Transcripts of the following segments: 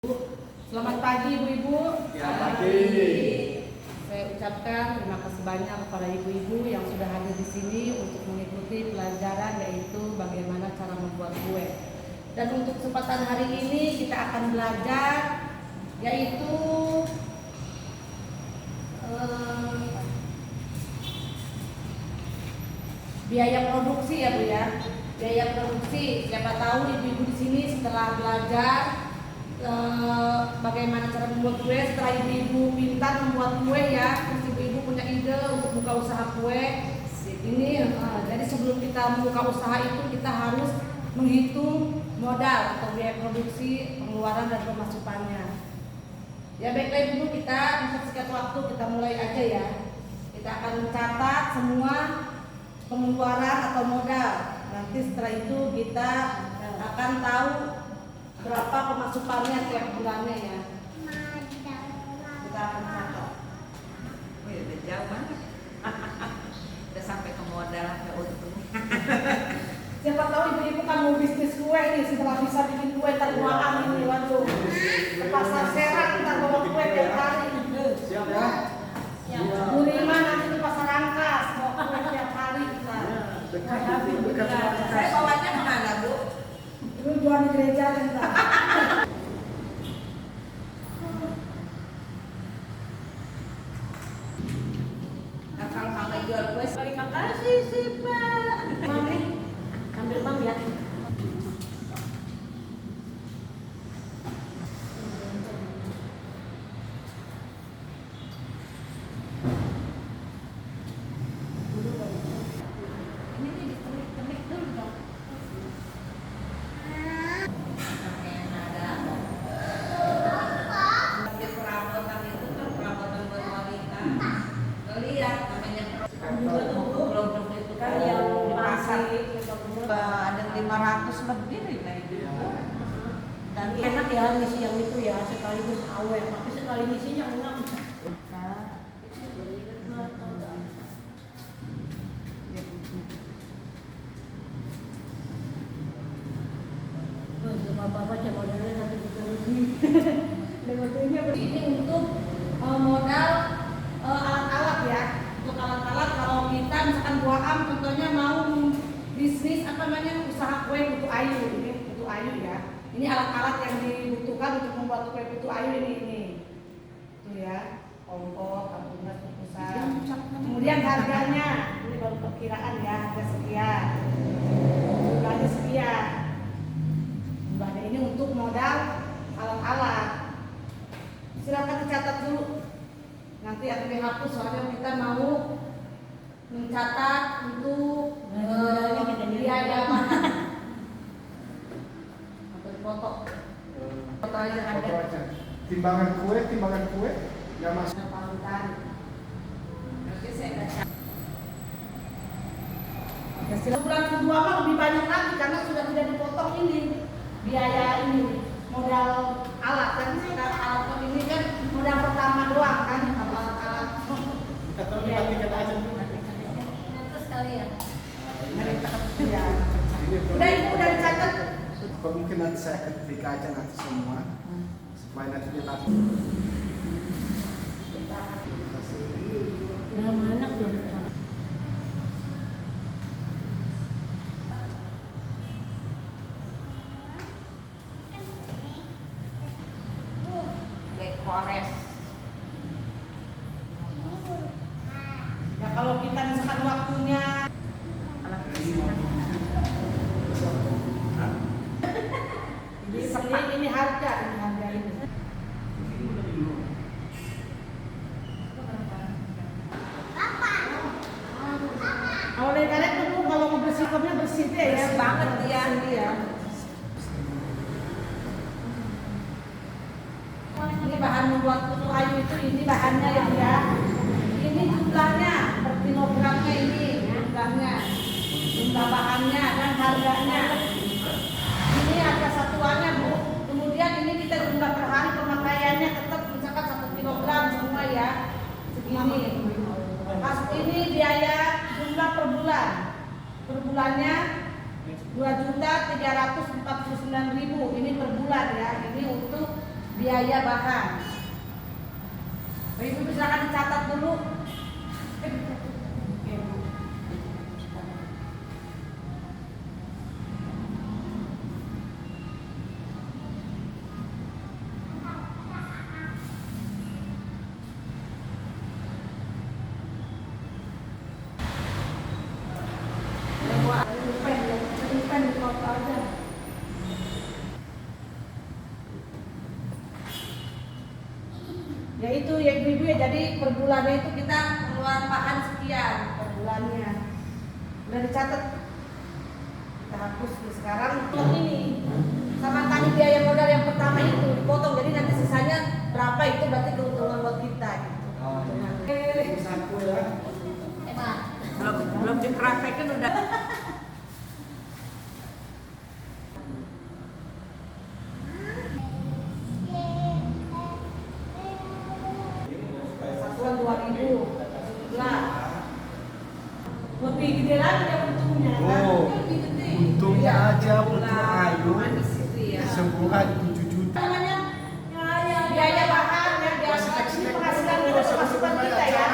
Selamat pagi ibu-ibu. Ya, pagi. Saya ucapkan terima kasih banyak kepada ibu-ibu yang sudah hadir di sini untuk mengikuti pelajaran yaitu bagaimana cara membuat kue. Dan untuk kesempatan hari ini kita akan belajar yaitu biaya produksi ya Bu ya. Biaya produksi. Siapa tahu ibu-ibu di sini setelah belajar bagaimana cara membuat kue, setelah ibu-ibu pintar membuat kue ya, terus ibu-ibu punya ide untuk buka usaha kue ini. Jadi sebelum kita membuka usaha itu kita harus menghitung modal atau biaya produksi, pengeluaran dan pemasukannya. Ya baiklah ibu, kita singkat waktu kita mulai aja ya. Kita akan mencatat semua pengeluaran atau modal. Nanti setelah itu kita akan tahu berapa pemasukannya tiap bulannya ya. Kita akan catat. Oh ya, udah jauh banget. Udah sampai ke modal sampai untung. Siapa tahu ibu-ibu kan mau bisnis kue nih, setelah bisa bikin kue terbuaan ini, waduh. Ke pasar Serang kita bawa kue tiap hari. Siap ya? Bu Rima nanti ke pasar Rangkas bawa kue tiap hari kita. Dekat Saya bawanya kemana, Bu? Itu jual di gereja kita. Nah, kalau sampai jual kue, terima kasih sih, Pak. Mami, ambil bang ya. Ini nih ditelik-telik dulu dong. Enak dah. Tapi perabotan itu kan perabotan buat wanita. Lihat namanya produk itu kan yang di pasar ada 500 lebih nih itu. Dan enak ya ngisi yang itu ya, sekaligus awet, tapi sekali ngisinya enak. Bapak coba modalnya satu juta lebih. Ini untuk modal alat-alat ya. Untuk alat-alat kalau kita misalkan buaham contohnya mau bisnis apa namanya usaha kue putu ayu, ini putu ayu ya. Ini alat-alat yang dibutuhkan untuk membuat kue putu ayu ini. Tuh ya, kompor, tabungan, kukusan. Kemudian harganya, ini baru perkiraan ya, harga sekian. Jumlahnya sekian. Jumlahnya ini untuk modal alat-alat. Silakan dicatat dulu. Nanti akan dihapus soalnya kita mau mencatat untuk biaya makan. Atau foto. Foto aja ada. Timbangan kue yang masuk. Parutan. Nanti saya baca. Ya, bulan kedua mah lebih banyak lagi karena sudah tidak dipotong ini biaya ini modal alat kan kita alat ini kan modal pertama doang kan alat-alat. Tiket aja. Terus kali ya. Ya. Udah ibu udah dicatat. Mungkin nanti saya ketik aja nanti semua supaya nanti dia tahu. Yang mana tuh? Dekores. Ya kalau kita misalkan waktunya ini harga ini. Kalau dari kalian tuh Bu, kalau mau bersih kopnya bersih deh ya. Bersih banget ya. Bersih ya. Ini bahan membuat putu ayu itu ini bahannya ya ya. Ini jumlahnya per kilogramnya ini jumlahnya, jumlah bahannya dan harganya. Ini harga satuannya Bu. Kemudian ini kita jumlah per hari pemakaiannya tetap misalkan 1 kilogram semua ya segini. Ini biaya jumlah per bulan. Per bulannya 2.349.000 ini per bulan ya. Ini untuk biaya bahan. Ibu silakan dicatat dulu. Pen di foto aja. Ya itu ya ibu-ibu ya, jadi per bulannya itu kita keluar bahan sekian per bulannya. Udah dicatat. Kita hapus nih sekarang. Untuk ini sama tadi biaya modal yang pertama itu dipotong, jadi nanti sisanya berapa itu berarti keuntungan buat kita gitu. Saku ya. Belum dipraktekin udah. Satuan 2.000 lah. Lebih gede lagi ya untungnya kan? Oh, Lebih gede. untungnya aja butuh ayu Manis itu ya. sebulan 7 juta. Namanya biaya bahan yang biasa ini penghasilan kita pemasukan kita ya.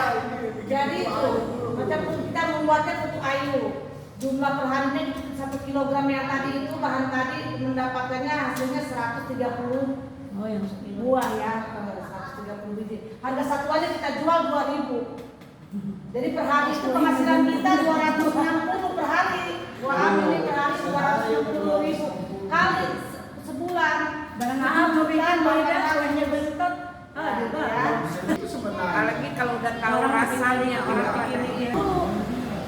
Jadi itu macam kita membuatnya untuk ayu. Jumlah perharinya 1 kilogram yang tadi itu bahan tadi mendapatkannya hasilnya 130 buah ya, 130 biji. Harga satuannya kita jual 2.000. Jadi per hari itu penghasilan kita 260 per hari. Buah ini per hari 260.000 kali sebulan. Maaf, bukan beda kuenya bentot. Juga. Itu sebenarnya. Apalagi kalau udah tahu rasanya orang begini ya.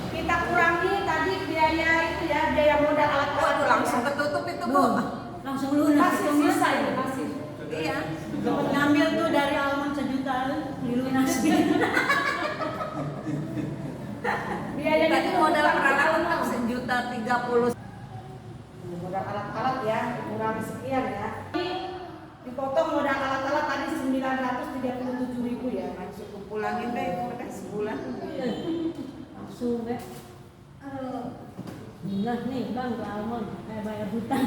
Kita kurangi tadi biaya itu ya, biaya modal alat-alat. Waduh, langsung ketutup itu Bu. Langsung lunas. Masih sisa ini masih. Iya. Dapat ngambil tuh dari almond sejuta dilunasin. Biayanya Tadi itu modal bukan peralatan kita kan uang. 1.030.000. Modal alat-alat ya, dikurangi sekian ya. Ini dipotong modal alat-alat tadi 937.000 ya. Cukup pulangin deh, udah sebulan. Langsung deh. Nah nih bang ke almond kayak bayar hutang.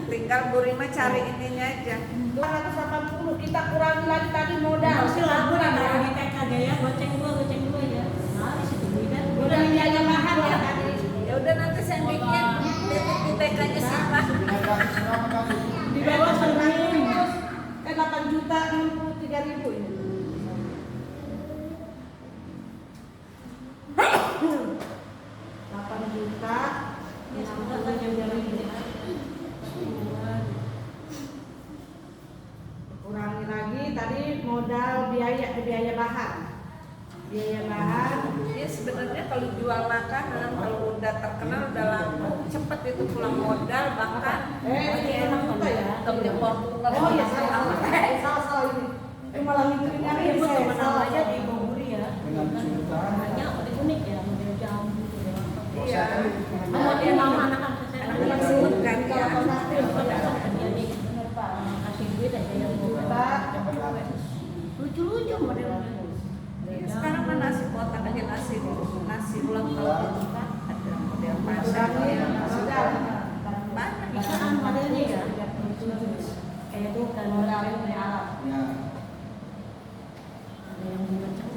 Tinggal Bu Rima cari ininya aja. 280 kita kurangi lagi tadi modal. Masih lagu nih kalau di TK ya, goceng dua ya. Nah di situ beda. Udah biaya bahan ya tadi. Ya udah nanti saya bikin di TK-nya siapa? Di bawah 100 kan 8.063.000 ini. 8 juta Ya sudah kan yang dari ini. kurangi lagi tadi modal biaya bahan. Biaya bahan Dia sebenarnya kalau jual makanan, kalau udah terkenal udah laku, cepet itu pulang modal bahkan. ini enak juga ya. Temennya Portugal. Oh iya salah ini. Malah ngikutin yang ini Ibu saya teman salah aja di Bogori ya. 6 juta. Banyak unik ya, model jam gitu ya. Iya. Mau dia mau anak-anak Anak-anak sebut kan ya. jadi kasih duit aja yang juta lucu-lucu modelnya. Iya, sekarang mah nasi kotak aja nasi ulang tahun itu kan ada model pasar ya. Banyak. Bisaan modelnya ya. Kayak itu kan modalnya kayak alat. Ya. Ada yang macam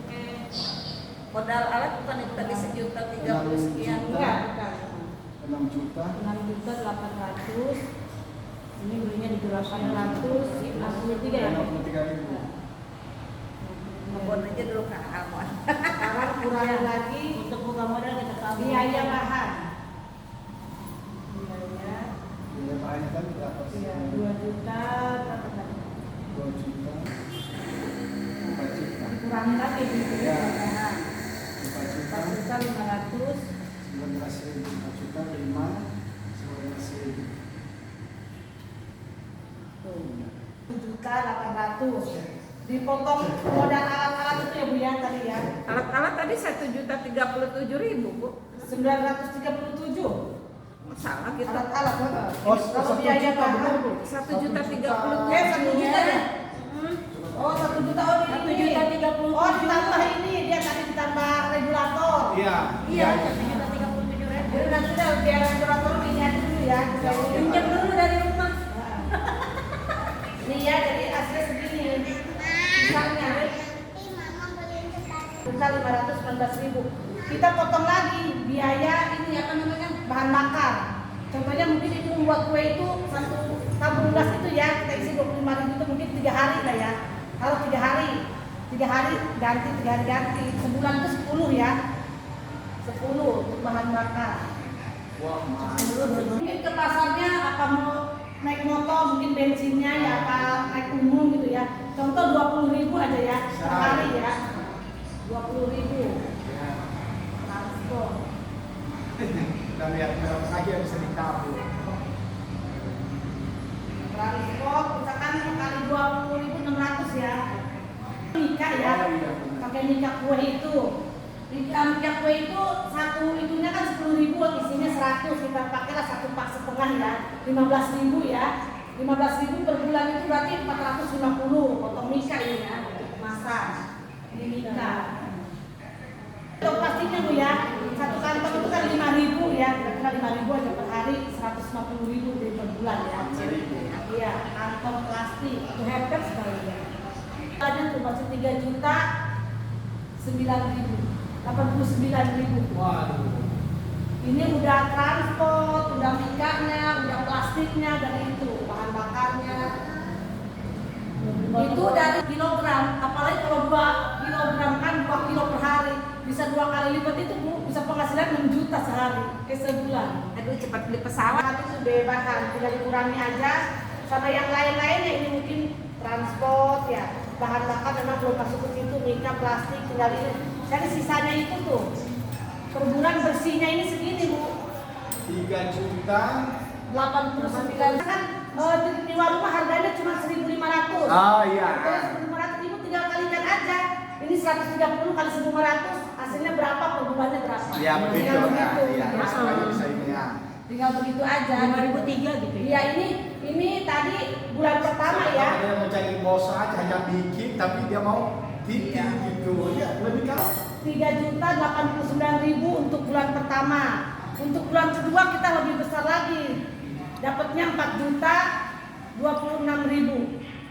Modal alat bukan itu tadi 1.030.000 sekian. enggak bukan 6 juta. 6.800.000 ini belinya di Grosir 863 ya. 63.000. Ngebon aja dulu ke Almond. Sekarang kurangi lagi untuk buka modal kita tahu. biaya bahan. Biaya Biaya bahannya kan berapa sih? ya 2 juta 2 juta. 4 juta. kurangi lagi biaya bahan 4 juta. 4.500.000 19.000. 4 juta 5. 19.000. 7.800.000 dipotong modal alat-alat itu ya Bu ya tadi ya Alat-alat tadi 1.037.000 Bu. 937 Salah gitu. alat-alat Oh, kalau 1 biaya juta benar, bahan Bu. 1.030.000. 1 juta ya oh 1 juta oh ini 1.030.000. oh ditambah ini dia tadi ditambah regulator Iya. Iya, 1.037.000. jadi nanti udah biar regulator ini aja dulu ya Pinjam dulu dari rumah. ini ya jadi asli 4.519.000. Kita potong lagi biaya ini apa namanya bahan bakar. Contohnya mungkin itu membuat kue itu satu tabung gas itu ya kita isi 25.000 itu mungkin 3 hari lah ya. Kalau 3 hari ganti, 3 hari ganti, sebulan itu 10 ya. 10 untuk bahan bakar. Wah, Mungkin ke pasarnya apa mau naik motor mungkin bensinnya ya apa naik umum gitu ya. Contoh 20.000 aja ya sehari ya. 20.000 transport. kita lihat berapa lagi yang bisa ditabung. Transport misalkan kali 20.600 ya. Nikah ya. Oh, iya, benar. Pakai nikah kue itu. Nikah kue itu satu itunya kan 10.000, isinya 100, kita pakailah 1 pak setengah ya. 15.000 ya. 15.000 per bulan itu berarti 450 potong nikah ini ya, kemasan di nikah. Untuk pastinya Bu ya, satu kantong itu kan 5.000 ya, kira-kira 5.000 aja per hari, 150.000 dari per bulan ya. Iya, kantong plastik, itu hampir sekali ya. Ada tuh masih 3.009.000. Waduh. Ini udah transport, udah mikanya, udah plastiknya, dan itu bahan bakarnya. Itu dari kilogram, apalagi kalau 2 kilogram kan 2 kilo per hari, bisa 2 kali lipat itu Bu, bisa penghasilan 6 juta sehari, sebulan. Aduh cepat beli pesawat. Itu bebasan, tinggal dikurangi aja. Sama yang lain-lainnya ini mungkin transport ya, bahan bakar memang belum masuk ke situ, minyak, plastik, tinggal ini. Jadi sisanya itu tuh per bulan bersihnya ini segini Bu. 3 juta. 89 kan di rumah harganya cuma 1.500. Oh iya. 1.500 Ibu tinggal kalikan aja. Ini 130 kali 1.500 hasilnya berapa per bulannya berapa? Iya begitu Tinggal ya. begitu. Iya, Ya. makanya bisa ini ya. Tinggal begitu aja. 2003 gitu ya. Iya ini tadi bulan pertama ya. Dia mau cari bos aja hanya bikin tapi dia mau titik gitu. Ya, lebih kalau 3.089.000 untuk bulan pertama. Untuk bulan kedua kita lebih besar lagi. Dapatnya 4.026.000.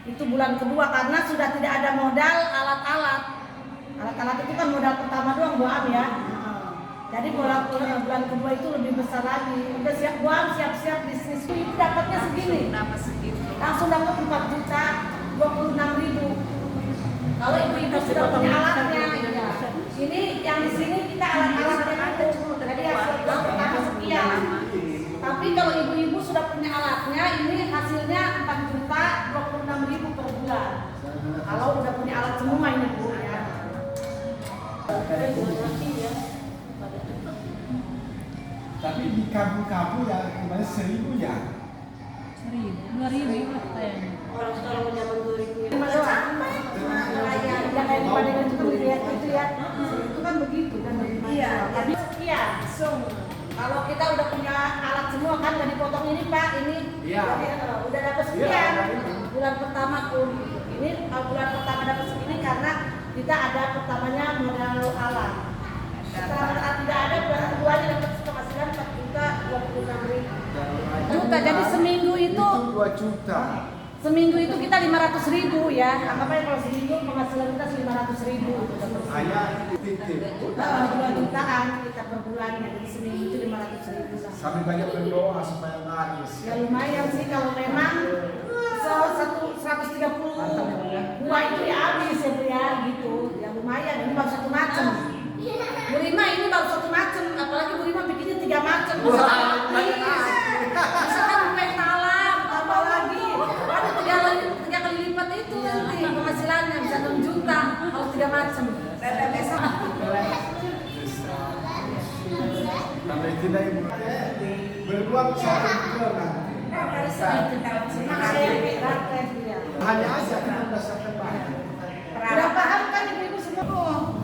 Itu bulan kedua karena sudah tidak ada modal alat-alat. Alat-alat itu kan modal pertama doang Bu Am ya. Jadi bulan kedua itu lebih besar lagi. Udah siap Bu Am, siap-siap bisnis. Itu dapatnya segini. Kenapa segitu? Langsung dapat 4.026.000. Kalau ibu-ibu sudah punya alatnya, ya. Ini yang di sini kita alat-alatnya itu. Jadi hasil pertama sekian. Tapi kalau ibu-ibu sudah punya alatnya, ini hasilnya 4.026.000 per bulan. Kalau udah punya alat semua ini Bu ya. tapi di kampung-kampung ya kemarin 1.000 ya. 2.000 katanya. Orang sekarang zaman 2000 yang kayak dibandingkan itu lihat itu ya. Itu kan begitu kan iya. Tapi sekian. Kalau kita udah punya alat semua kan nggak dipotong ini Pak, ini Iya. udah dapat sekian. Iya. Bulan pertama pun ini bulan pertama dapat segini karena kita ada pertamanya modal alat. Setelah tidak ada bulan keduanya dapat penghasilan 4.026.000. Juta. Jadi seminggu itu 2 juta. seminggu itu kita 500.000 ya. Anggap aja kalau seminggu penghasilan kita 500.000. Hanya titik. 2 jutaan kita per bulannya. Jadi seminggu itu 500.000 lah. Sampai banyak berdoa supaya laris. Ya lumayan sih kalau memang 130 buah itu ya habis ya Bu ya gitu. Ya lumayan ini baru satu macam. Bu Rima ini baru satu macam, apalagi Bu Rima bikinnya 3 macam. Misalkan kue talam, tambah lagi. Ada 3 kali lipat itu nanti penghasilannya bisa 6 juta kalau 3 macam. Sampai tidak ibu. Berdua bisa berdua nanti. Hanya aja kan berdasarkan bahan. Udah paham kan ibu-ibu semua?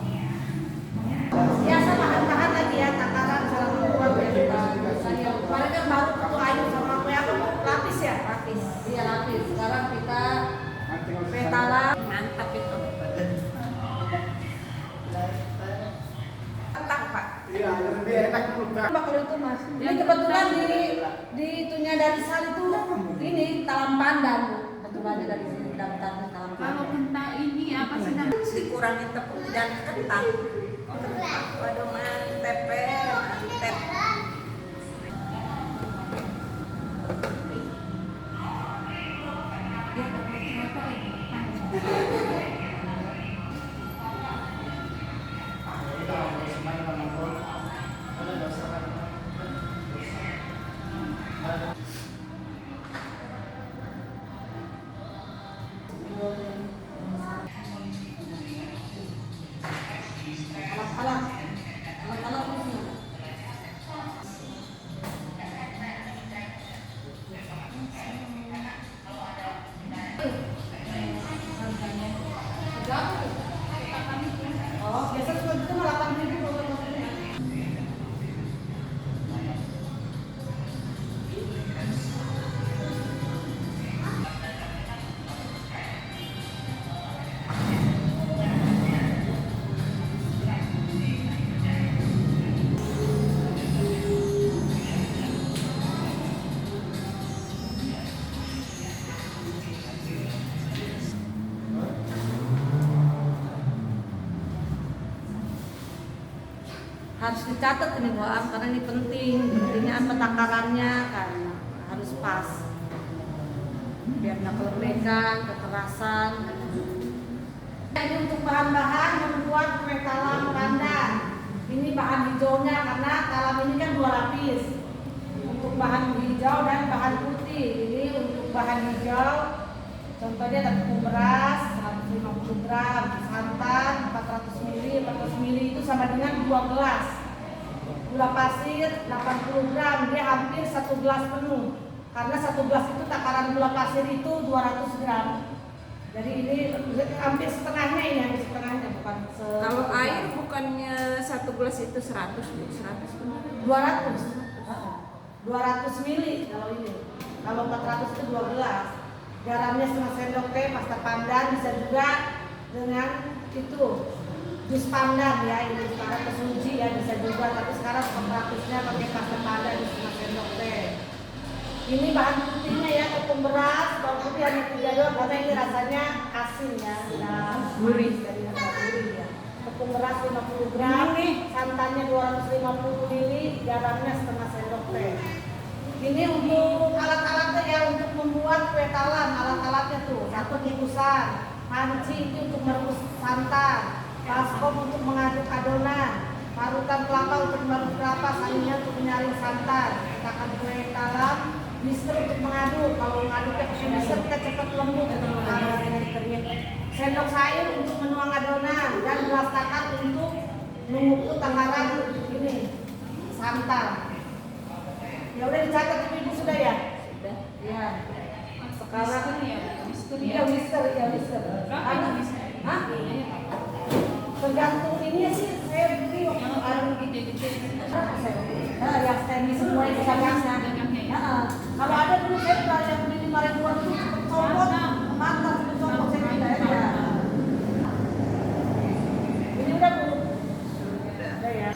Biasa bahan-bahan lagi ya, takaran salah membuat ya. Kemarin kan baru satu ayu sama kue apa? Lapis ya? Lapis. Iya lapis. Sekarang kita petala. Mantap itu. Mantap Pak. Iya, lebih enak juga. Kalau itu Mas. Ini kebetulan di itunya dari sal itu ini talam pandan. Kebetulannya dari sini daftarnya talam Kalau pandan. entah ini apa sih namanya? kurangin tepung dan kentang. Waduh mantep, mantep. Alat-alat ini. Oh, biasa cuma itu 8.000 kalau maksudnya. Harus dicatat ini Bu Am, karena ini pentingnya apa takarannya kan harus pas biar nggak kelembekan, kekerasan. Ini untuk bahan-bahan membuat kue talam pandan. Ini bahan hijaunya karena talam ini kan 2 lapis. Untuk bahan hijau dan bahan putih. Ini untuk bahan hijau, contohnya ada tepung beras 150 gram, santan 400 ml, 400 ml itu sama dengan 2 gelas. Gula pasir 80 gram, dia hampir 1 gelas penuh. Karena 1 gelas itu takaran gula pasir itu 200 gram. Jadi ini hampir setengahnya, ini hampir setengahnya, bukan Kalau air bukannya 1 gelas itu 100 benar. 200 ml kalau ini. Kalau 400 itu 2 gelas. Garamnya setengah sendok teh, pasta pandan, bisa juga dengan itu jus pandan ya, ini sekarang kesuji ya bisa juga, tapi sekarang praktisnya pakai pasta pandan setengah sendok teh. Ini bahan putihnya ya, tepung beras, bawang putih hanya 3 doang karena ini rasanya asin ya, gurih dari gurih ya. Tepung beras 50 gram, santannya 250 ml, garamnya setengah sendok teh. Ini untuk alat-alatnya ya, untuk membuat kue talam, alat-alatnya tuh, satu kipusan, panci itu untuk merebus santan, baskom untuk mengaduk adonan, parutan kelapa untuk mengaduk kelapa, salinya untuk menyaring santan, cetakan kue talam, whisker untuk mengaduk, kalau mengaduknya pakai whisker kita cepat lembut, sendok sayur untuk menuang adonan, dan gelas takar untuk mengukur takaran ini santan. Ya udah dicatat ibu sudah ya? Sudah. Ya. Sekarang ya whisker. Hah? Tergantung ini sih saya beli waktu gede-gede. Yang stainless semua itu bisa. Kalau ada dulu saya pernah yang beli 5.000-an itu cepet copot, mantap cepet copot saya tidak ya. Ini udah Bu? Udah ya.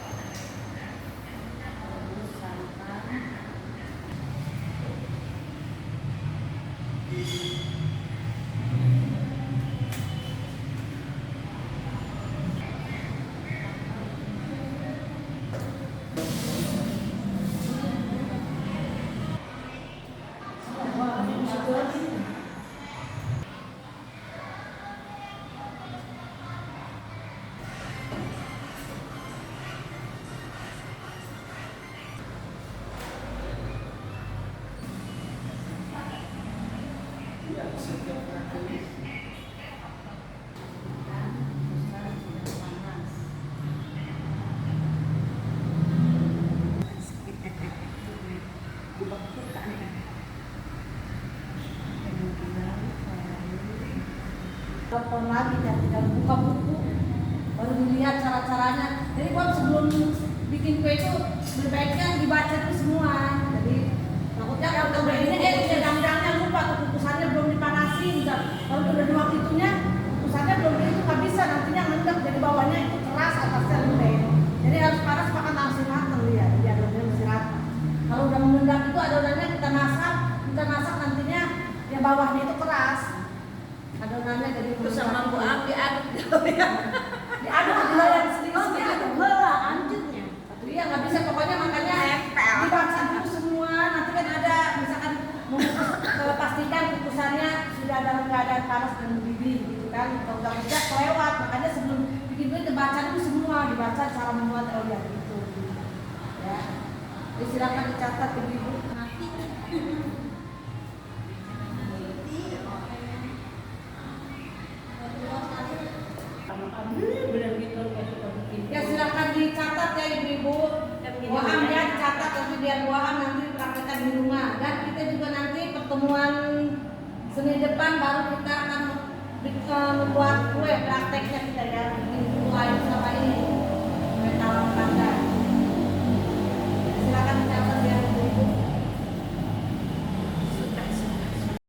Telepon lagi ya, tinggal buka buku baru dilihat cara-caranya. Jadi buat sebelum bikin kue itu sebaiknya dibaca itu semua. Jadi takutnya kalau udah ini udangnya lupa atau kukusannya belum dipanasin. Kalau udah di waktu itunya kukusannya belum itu nggak bisa, nantinya mendek, jadi bawahnya itu keras, atasnya lembek. Jadi harus panas maka langsung matang dia, jadi adonannya masih rata. Kalau udah mengendap itu adonannya kita masak nantinya yang bawahnya itu keras. Adonannya jadi Terus sama Bu Am diaduk Diaduk dilayan sendiri Oh, dia ada bola anjurnya. iya nggak bisa pokoknya makanya dibaca dulu semua nanti kan ada misalkan pastikan putusannya sudah dalam keadaan panas dan mendidih gitu kan kalau udah kerja kelewat makanya sebelum bikin itu dibaca dulu semua dibaca cara membuat ya gitu ya jadi silakan dicatat ibu-ibu. Benar gitu kayak suka bikin. Ya silakan dicatat ya ibu-ibu. Buaham ya dicatat nanti biar buaham nanti praktekkan di rumah dan kita juga nanti pertemuan Senin depan baru kita akan membuat kue prakteknya kita ya bikin kue sama ini kue talam tangga. Silakan dicatat ya.